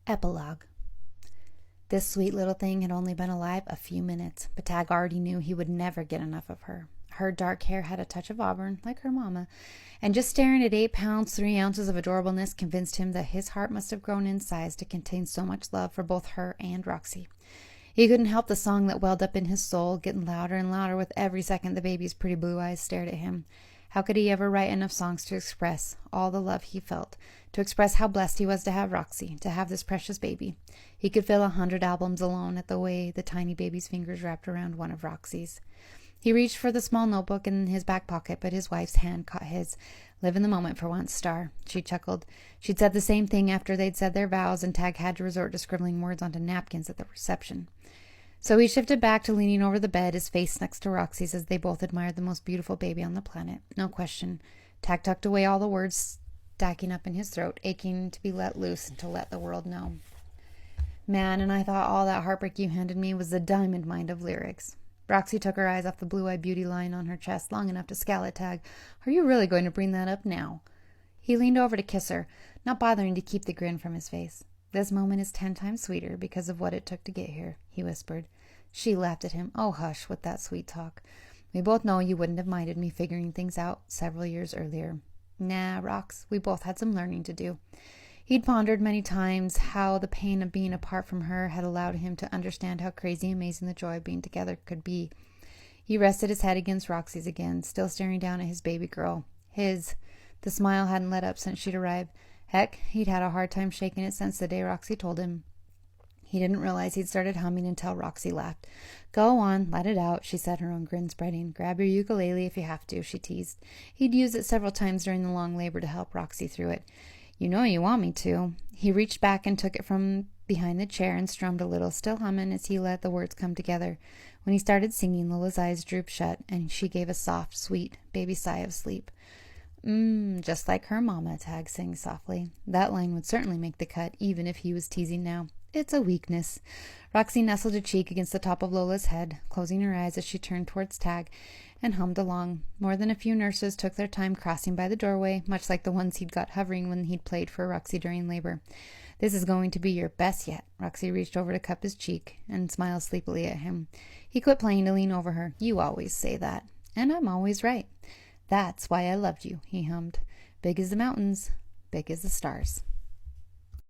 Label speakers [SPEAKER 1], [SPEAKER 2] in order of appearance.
[SPEAKER 1] Epilogue. This sweet little thing had only been alive a few minutes, but Tag already knew he would never get enough of her. Her dark hair had a touch of auburn, like her mama, and just staring at 8 pounds, 3 ounces of adorableness convinced him that his heart must have grown in size to contain so much love for both her and Roxy. He couldn't help the song that welled up in his soul, getting louder and louder with every second the baby's pretty blue eyes stared at him. How could he ever write enough songs to express all the love he felt, to express how blessed he was to have Roxy, to have this precious baby? He could fill 100 albums alone at the way the tiny baby's fingers wrapped around one of Roxy's. He reached for the small notebook in his back pocket, but his wife's hand caught his. Live in the moment for once, Star. She chuckled. She'd said the same thing after they'd said their vows, and Tag had to resort to scribbling words onto napkins at the reception. So he shifted back to leaning over the bed, his face next to Roxy's, as they both admired the most beautiful baby on the planet. No question. Tag tucked away all the words stacking up in his throat, aching to be let loose and to let the world know. Man, and I thought all that heartbreak you handed me was the diamond mine of lyrics. Roxy took her eyes off the blue-eyed beauty lying on her chest long enough to scowl at Tag. Are you really going to bring that up now? He leaned over to kiss her, not bothering to keep the grin from his face. This moment is 10 times sweeter because of what it took to get here, he whispered. She laughed at him. Oh, hush, with that sweet talk. We both know you wouldn't have minded me figuring things out several years earlier. Nah, Rox, we both had some learning to do. He'd pondered many times how the pain of being apart from her had allowed him to understand how crazy amazing the joy of being together could be. He rested his head against Roxy's again, still staring down at his baby girl. The smile hadn't let up since she'd arrived. Heck, he'd had a hard time shaking it since the day Roxy told him. He didn't realize he'd started humming until Roxy laughed. Go on, let it out, she said, her own grin spreading. Grab your ukulele if you have to, she teased. He'd used it several times during the long labor to help Roxy through it. You know you want me to. He reached back and took it from behind the chair and strummed a little, still humming as he let the words come together. When he started singing, Lola's eyes drooped shut, and she gave a soft, sweet, baby sigh of sleep. Just like her mama, Tag sang softly. That line would certainly make the cut, even if he was teasing now. It's a weakness. Roxy nestled her cheek against the top of Lola's head, closing her eyes as she turned towards Tag, and hummed along. More than a few nurses took their time crossing by the doorway, much like the ones he'd got hovering when he'd played for Roxy during labor. This is going to be your best yet. Roxy reached over to cup his cheek and smiled sleepily at him. He quit playing to lean over her. You always say that. And I'm always right. That's why I loved you, he hummed. Big as the mountains, big as the stars.